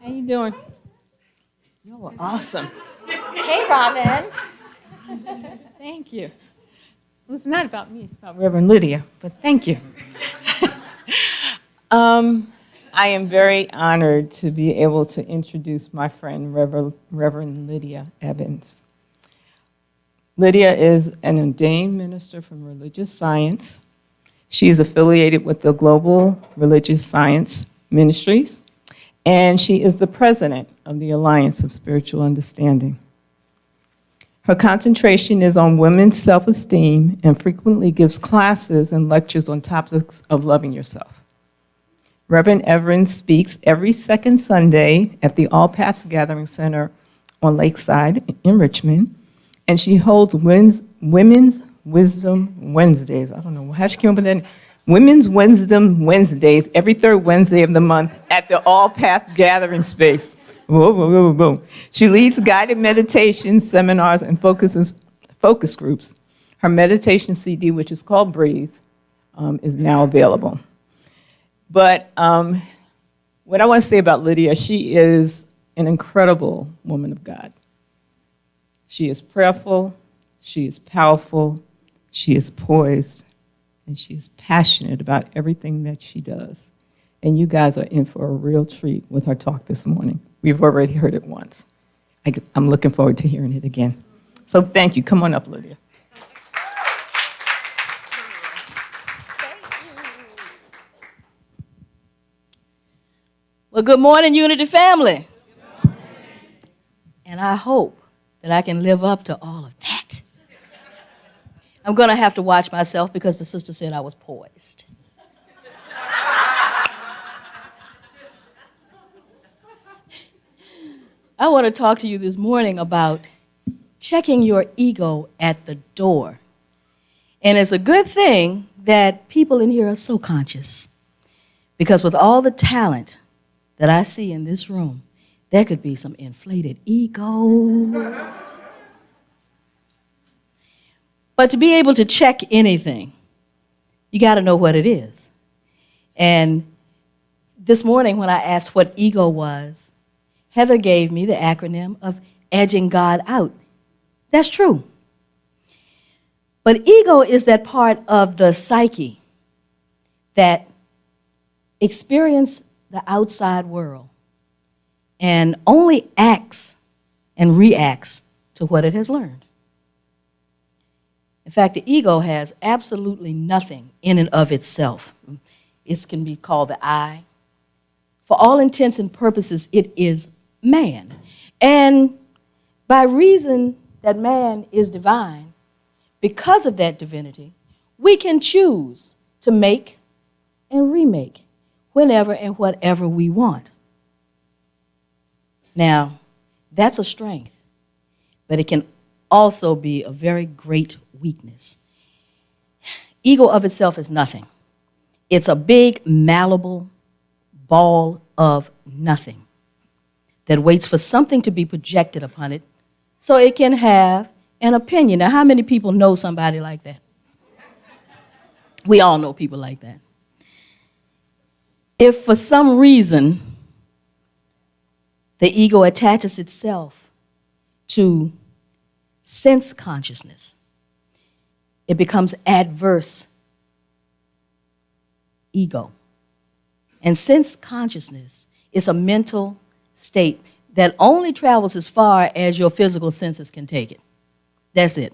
How you doing? You're awesome. Hey, Robin. Thank you. Well, it's not about me, it's about Reverend Lydia, but thank you. I am very honored to be able to introduce my friend, Reverend Lydia Evans. Lydia is an ordained minister from religious science. She is affiliated with the Global Religious Science Ministries, and she is the president of the Alliance of Spiritual Understanding. Her concentration is on women's self-esteem and frequently gives classes and lectures on topics of loving yourself. Reverend Evans speaks every second Sunday at the All Paths Gathering Center on Lakeside in Richmond, and she holds Women's Wisdom Wednesdays. I don't know how she came up with that. Women's Wisdom Wednesdays every third Wednesday of the month at the All Paths Gathering Space. Whoa, whoa, whoa, whoa. She leads guided meditations, seminars, and focus groups. Her meditation CD, which is called Breathe, is now available. But what I want to say about Lydia, she is an incredible woman of God. She is prayerful, she is powerful, she is poised, and she is passionate about everything that she does. And you guys are in for a real treat with her talk this morning. We've already heard it once. I'm looking forward to hearing it again. So thank you. Come on up, Lydia. Well, good morning, Unity family. And I hope that I can live up to all of that. I'm going to have to watch myself because the sister said I was poised. I want to talk to you this morning about checking your ego at the door. And it's a good thing that people in here are so conscious, because with all the talent that I see in this room, there could be some inflated egos. But to be able to check anything, you got to know what it is. And this morning when I asked what ego was, Heather gave me the acronym of edging God out. That's true. But ego is that part of the psyche that experiences the outside world and only acts and reacts to what it has learned. In fact, the ego has absolutely nothing in and of itself. It can be called the I. For all intents and purposes, it is man. And by reason that man is divine, because of that divinity, we can choose to make and remake whenever and whatever we want. Now, that's a strength, but it can also be a very great weakness. Ego of itself is nothing. It's a big, malleable ball of nothing that waits for something to be projected upon it so it can have an opinion. Now, how many people know somebody like that? We all know people like that. If for some reason the ego attaches itself to sense consciousness, it becomes adverse ego. And sense consciousness is a mental state that only travels as far as your physical senses can take it. That's it.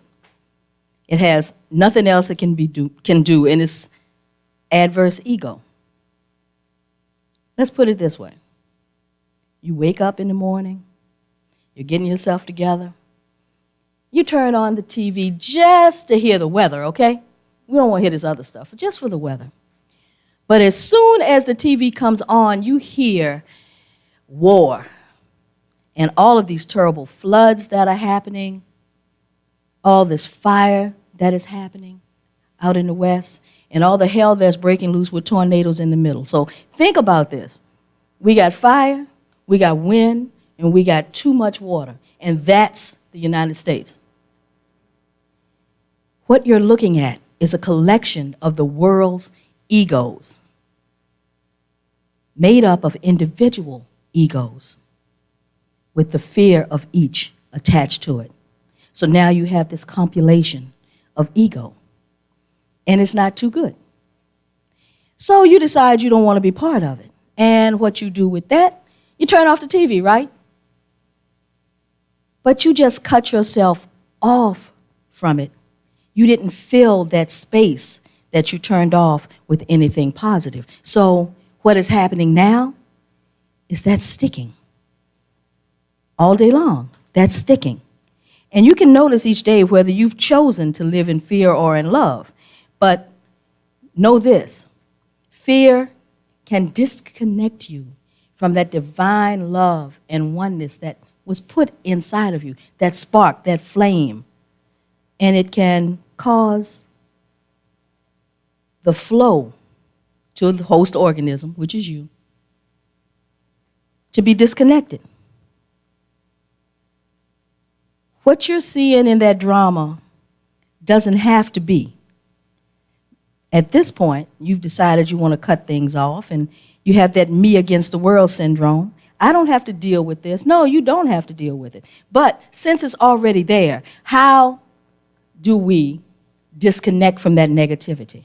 It has nothing else it can do, and it's adverse ego. Let's put it this way. You wake up in the morning, you're getting yourself together, you turn on the TV just to hear the weather, okay? We don't want to hear this other stuff, just for the weather. But as soon as the TV comes on, you hear war and all of these terrible floods that are happening, all this fire that is happening out in the West, and all the hell that's breaking loose with tornadoes in the middle. So think about this. We got fire, we got wind, and we got too much water, and that's the United States. What you're looking at is a collection of the world's egos, made up of individual egos with the fear of each attached to it. So now you have this compilation of ego, and it's not too good. So you decide you don't want to be part of it. And what you do with that, you turn off the TV, right? But you just cut yourself off from it. You didn't fill that space that you turned off with anything positive. So what is happening now is that's sticking. All day long, that's sticking. And you can notice each day whether you've chosen to live in fear or in love. But know this, fear can disconnect you from that divine love and oneness that was put inside of you, that spark, that flame. And it can cause the flow to the host organism, which is you, to be disconnected. What you're seeing in that drama doesn't have to be. At this point, you've decided you want to cut things off, and you have that me against the world syndrome. I don't have to deal with this. No, you don't have to deal with it. But since it's already there, how do we disconnect from that negativity?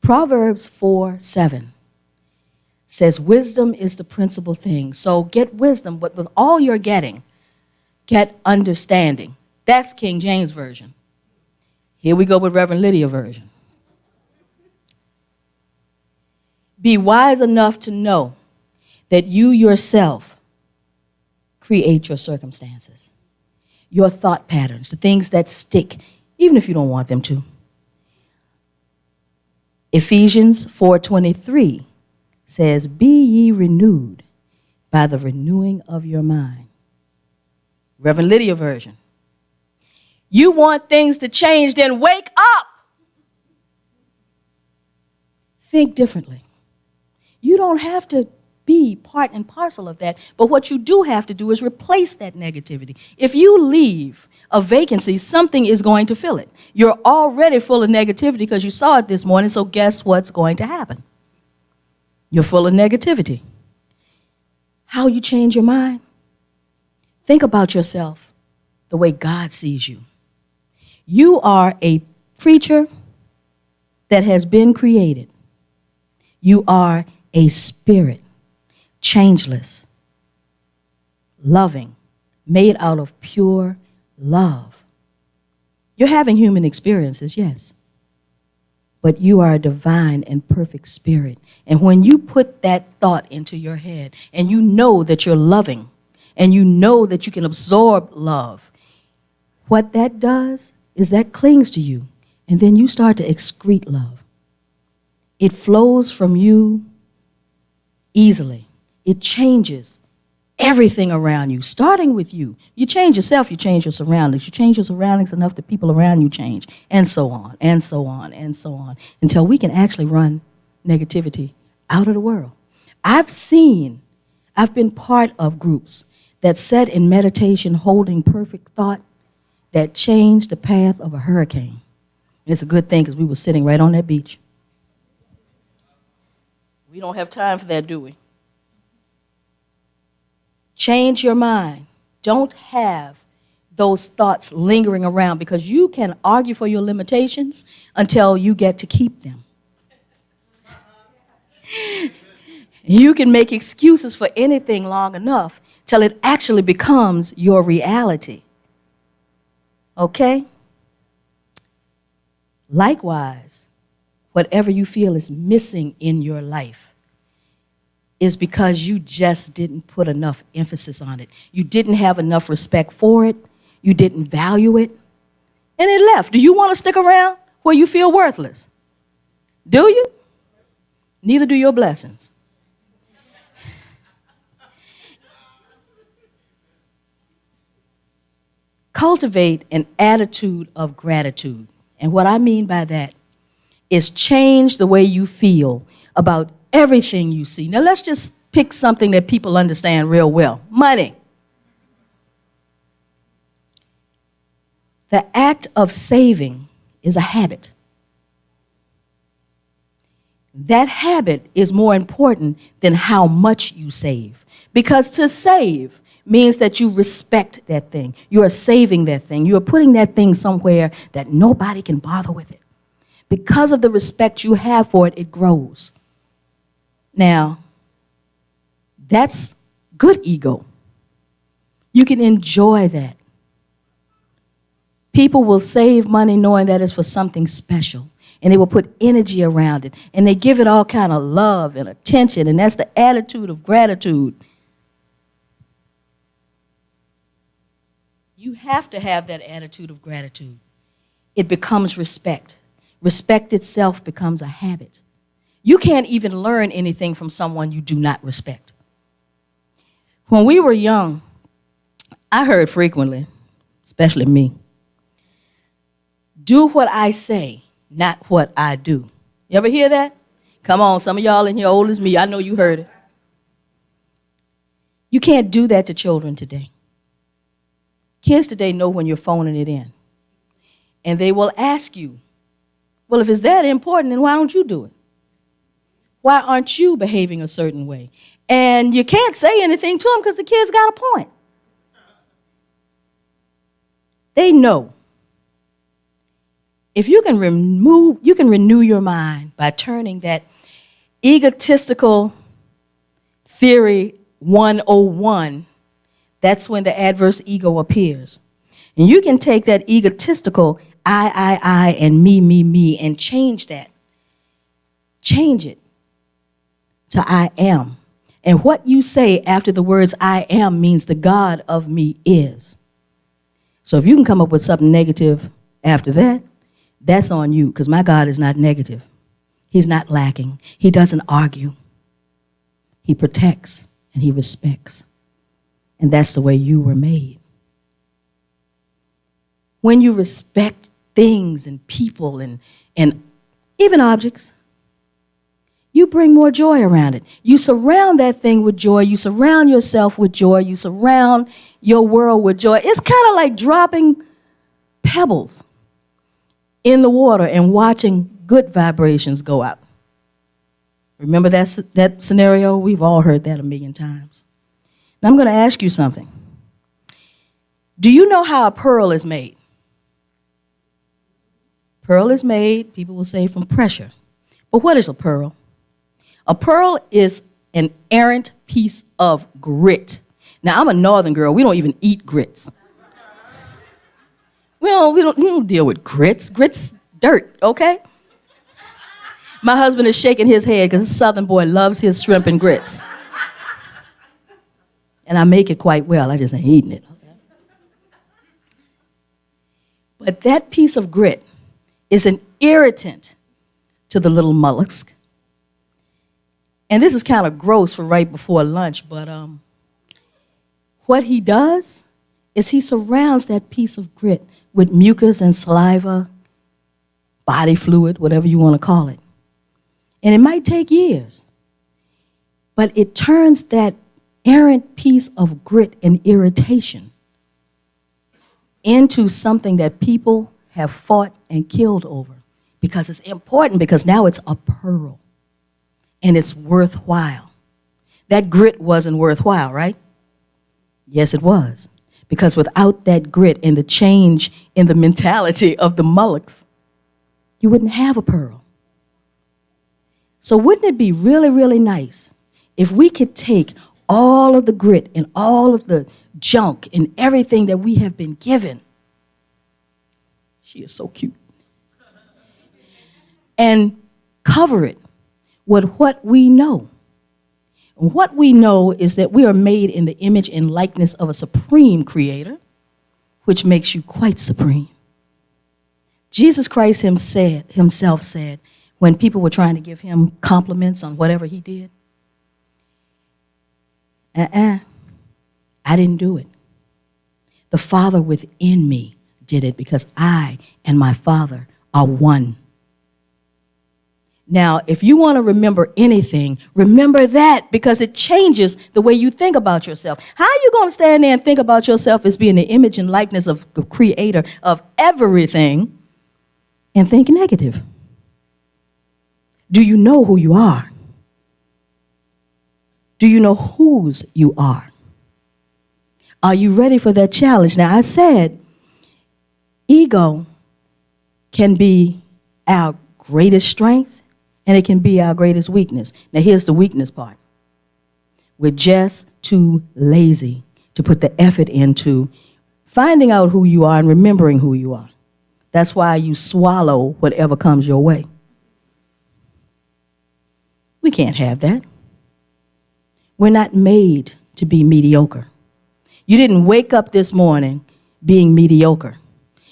Proverbs 4:7 says, wisdom is the principal thing. So get wisdom, but with all you're getting, get understanding. That's King James Version. Here we go with Reverend Lydia Version. Be wise enough to know that you yourself create your circumstances, your thought patterns, the things that stick, even if you don't want them to. Ephesians 4:23 says, be ye renewed by the renewing of your mind. Reverend Lydia Version. You want things to change, then wake up. Think differently. You don't have to be part and parcel of that, but what you do have to do is replace that negativity. If you leave a vacancy, something is going to fill it. You're already full of negativity because you saw it this morning, so guess what's going to happen? You're full of negativity. How you change your mind? Think about yourself the way God sees you. You are a creature that has been created. You are a spirit, changeless, loving, made out of pure love. You're having human experiences, yes, but you are a divine and perfect spirit. And when you put that thought into your head and you know that you're loving and you know that you can absorb love, what that does is that clings to you, and then you start to excrete love. It flows from you easily. It changes everything around you, starting with you. You change yourself, you change your surroundings. You change your surroundings enough that people around you change, and so on, and so on, and so on, until we can actually run negativity out of the world. I've been part of groups that sat in meditation holding perfect thought that changed the path of a hurricane. It's a good thing because we were sitting right on that beach. We don't have time for that, do we? Change your mind. Don't have those thoughts lingering around, because you can argue for your limitations until you get to keep them. You can make excuses for anything long enough till it actually becomes your reality. Okay? Likewise, whatever you feel is missing in your life is because you just didn't put enough emphasis on it. You didn't have enough respect for it. You didn't value it. And it left. Do you want to stick around where you feel worthless? Do you? Neither do your blessings. Cultivate an attitude of gratitude. And what I mean by that is change the way you feel about everything you see. Now let's just pick something that people understand real well. Money. The act of saving is a habit. that habit is more important than how much you save. Because to save means that you respect that thing. You are saving that thing. You are putting that thing somewhere that nobody can bother with it. Because of the respect you have for it, it grows. Now, that's good ego. You can enjoy that. People will save money knowing that it's for something special, and they will put energy around it, and they give it all kind of love and attention, and that's the attitude of gratitude. You have to have that attitude of gratitude. It becomes respect. Respect itself becomes a habit. You can't even learn anything from someone you do not respect. When we were young, I heard frequently, especially me, do what I say, not what I do. You ever hear that? Come on, some of y'all in here old as me. I know you heard it. You can't do that to children today. Kids today know when you're phoning it in. And they will ask you, well, if it's that important, then why don't you do it? Why aren't you behaving a certain way? And you can't say anything to them because the kid's got a point. They know. If you can renew your mind by turning that egotistical theory 101, that's when the adverse ego appears. And you can take that egotistical I, and me, and change that. Change it to I am. And what you say after the words I am means the God of me is. So if you can come up with something negative after that, that's on you, because my God is not negative. He's not lacking. He doesn't argue. He protects and he respects. And that's the way you were made. When you respect things and people and even objects, you bring more joy around it. You surround that thing with joy. You surround yourself with joy. You surround your world with joy. It's kind of like dropping pebbles in the water and watching good vibrations go out. Remember that scenario? We've all heard that a million times. Now I'm going to ask you something. Do you know how a pearl is made? Pearl is made, people will say, from pressure. But what is a pearl? A pearl is an errant piece of grit. Now, I'm a northern girl. We don't even eat grits. We don't deal with grits. Grits, dirt, okay? My husband is shaking his head because a southern boy loves his shrimp and grits. And I make it quite well. I just ain't eating it. Okay? But that piece of grit is an irritant to the little mollusk. And this is kind of gross for right before lunch, but what he does is he surrounds that piece of grit with mucus and saliva, body fluid, whatever you want to call it. And it might take years, but it turns that errant piece of grit and irritation into something that people have fought and killed over because it's important, because now it's a pearl and it's worthwhile. That grit wasn't worthwhile, right? Yes, it was. Because without that grit and the change in the mentality of the mollusks, you wouldn't have a pearl. So wouldn't it be really, really nice if we could take all of the grit and all of the junk and everything that we have been given? She is so cute. And cover it with what we know. And what we know is that we are made in the image and likeness of a supreme creator, which makes you quite supreme. Jesus Christ himself said, when people were trying to give him compliments on whatever he did, I didn't do it. The Father within me did it, because I and my Father are one. Now, if you want to remember anything, remember that, because it changes the way you think about yourself. How are you going to stand there and think about yourself as being the image and likeness of the creator of everything and think negative? Do you know who you are? Do you know whose you are? Are you ready for that challenge? Now, I said ego can be our greatest strength and it can be our greatest weakness. Now, here's the weakness part. We're just too lazy to put the effort into finding out who you are and remembering who you are. That's why you swallow whatever comes your way. We can't have that. We're not made to be mediocre. You didn't wake up this morning being mediocre.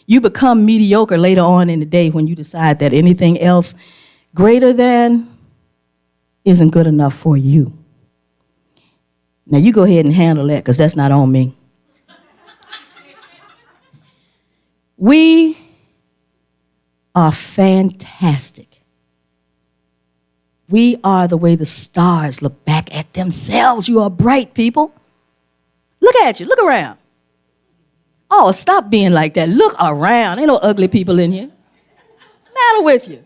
You become mediocre later on in the day when you decide that anything else greater than isn't good enough for you. Now, you go ahead and handle that because that's not on me. We are fantastic. We are the way the stars look back at themselves. You are bright, people. Look at you. Look around. Oh, stop being like that. Look around. Ain't no ugly people in here. What's the matter with you?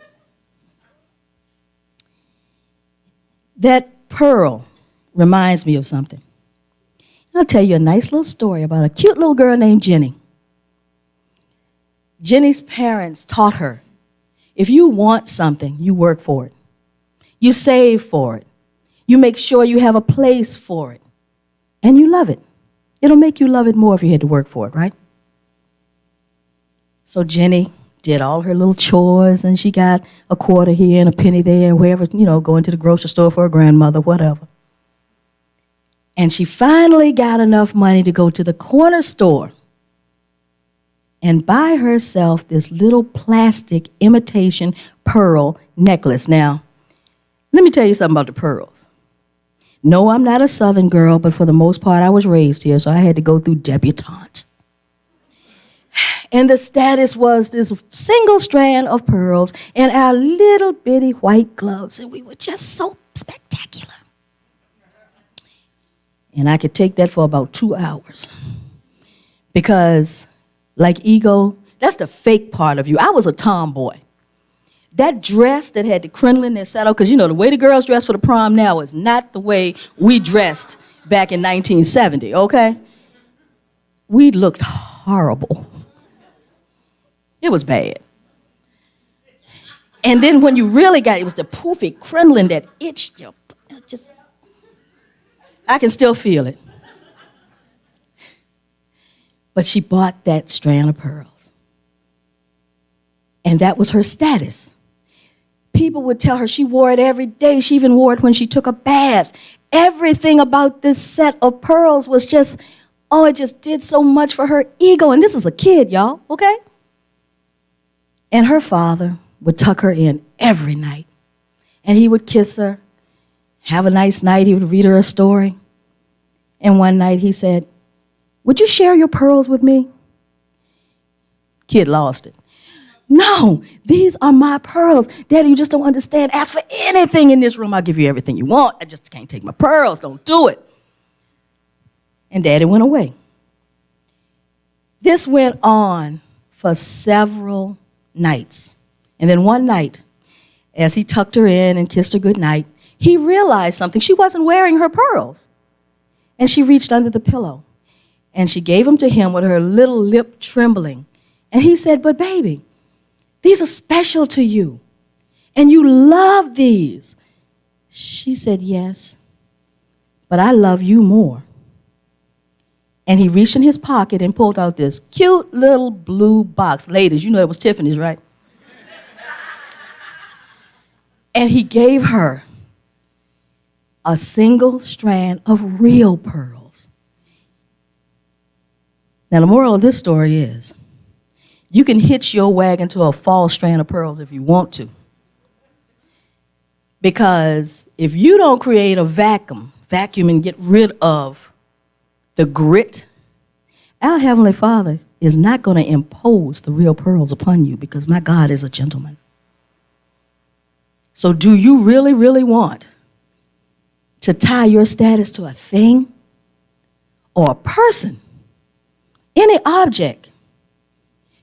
That pearl reminds me of something. I'll tell you a nice little story about a cute little girl named Jenny. Jenny's parents taught her, if you want something, you work for it. You save for it. You make sure you have a place for it. And you love it. It'll make you love it more if you had to work for it, right? So Jenny did all her little chores, and she got a quarter here and a penny there, wherever, going to the grocery store for her grandmother, whatever. And she finally got enough money to go to the corner store and buy herself this little plastic imitation pearl necklace. Now, let me tell you something about the pearls. No, I'm not a Southern girl, but for the most part, I was raised here, so I had to go through debutante. And the status was this single strand of pearls and our little bitty white gloves, and we were just so spectacular. And I could take that for about 2 hours. Because, like ego, that's the fake part of you. I was a tomboy. That dress that had the crinoline that sat out, because the way the girls dress for the prom now is not the way we dressed back in 1970, okay? We looked horrible. It was bad. And then when you really got it was the poofy crinoline that itched you. I can still feel it. But she bought that strand of pearls. And that was her status. People would tell her she wore it every day. She even wore it when she took a bath. Everything about this set of pearls was just, it just did so much for her ego. And this is a kid, y'all, okay? And her father would tuck her in every night. And he would kiss her, have a nice night. He would read her a story. And one night he said, "Would you share your pearls with me?" Kid lost it. "No, these are my pearls. Daddy, you just don't understand. Ask for anything in this room. I'll give you everything you want. I just can't take my pearls. Don't do it." And Daddy went away. This went on for several nights. And then one night, as he tucked her in and kissed her goodnight, he realized something. She wasn't wearing her pearls. And she reached under the pillow, and she gave them to him with her little lip trembling. And he said, "But baby, these are special to you, and you love these." She said, "Yes, but I love you more." And he reached in his pocket and pulled out this cute little blue box. Ladies, you know it was Tiffany's, right? And he gave her a single strand of real pearls. Now, the moral of this story is, you can hitch your wagon to a false strand of pearls if you want to. Because if you don't create a vacuum and get rid of the grit, our Heavenly Father is not going to impose the real pearls upon you, because my God is a gentleman. So do you really, really want to tie your status to a thing or a person? Any object.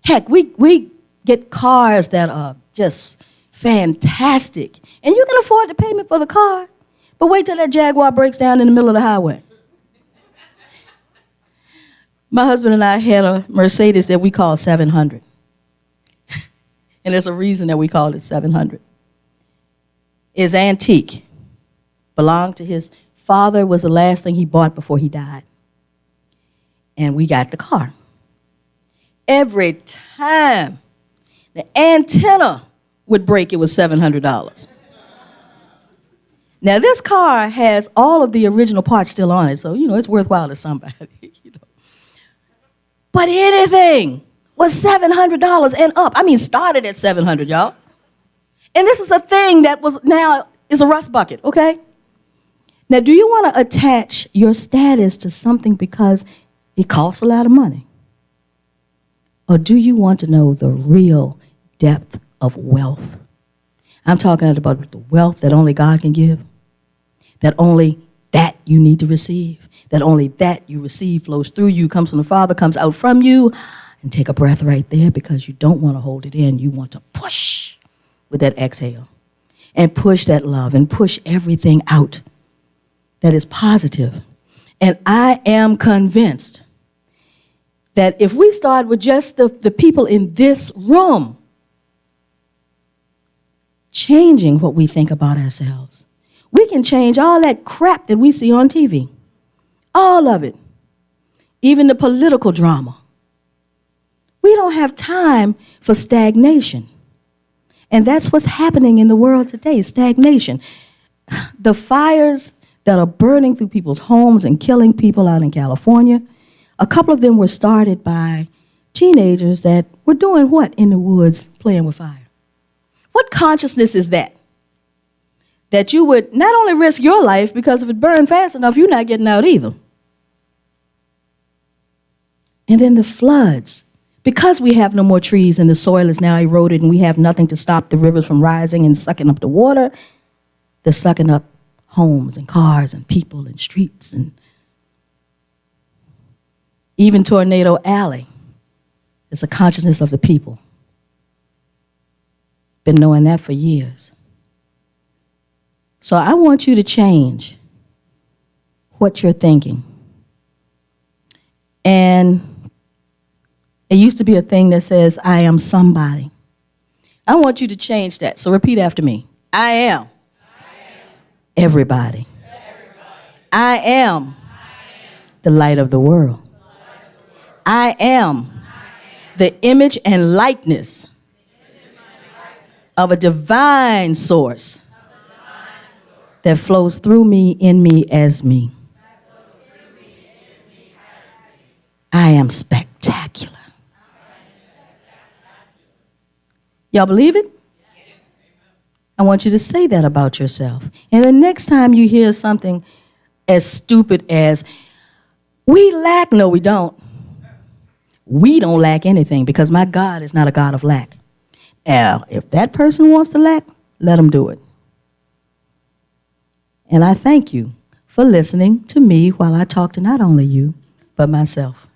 Heck, we get cars that are just fantastic. And you can afford the payment for the car. But wait till that Jaguar breaks down in the middle of the highway. My husband and I had a Mercedes that we call 700. And there's a reason that we called it 700. It's antique. Belonged to his father, was the last thing he bought before he died. And we got the car. Every time the antenna would break, it was $700. Now, this car has all of the original parts still on it, so, it's worthwhile to somebody. But anything was $700 and up. Started at $700, y'all. And this is a thing that now is a rust bucket, okay? Now, do you want to attach your status to something because it costs a lot of money? Or do you want to know the real depth of wealth? I'm talking about the wealth that only God can give, that only that you need to receive, that only that you receive flows through you, comes from the Father, comes out from you. And take a breath right there, because you don't want to hold it in. You want to push with that exhale and push that love and push everything out that is positive. And I am convinced that if we start with just the people in this room changing what we think about ourselves, we can change all that crap that we see on TV. All of it. Even the political drama. We don't have time for stagnation. And that's what's happening in the world today, stagnation. The fires that are burning through people's homes and killing people out in California, a couple of them were started by teenagers that were doing what in the woods, playing with fire? What consciousness is that? That you would not only risk your life, because if it burned fast enough, you're not getting out either. And then the floods. Because we have no more trees and the soil is now eroded and we have nothing to stop the rivers from rising and sucking up the water, they're sucking up homes and cars and people and streets. And even Tornado Alley is a consciousness of the people. Been knowing that for years. So I want you to change what you're thinking. And it used to be a thing that says, I am somebody. I want you to change that. So repeat after me. I am everybody. I am the light of the world. I am the image and likeness of a divine source that flows through me, in me, as me. I am spectacular. Y'all believe it? I want you to say that about yourself. And the next time you hear something as stupid as, we lack, no, we don't. We don't lack anything, because my God is not a God of lack. Now, if that person wants to lack, let them do it. And I thank you for listening to me while I talk to not only you, but myself.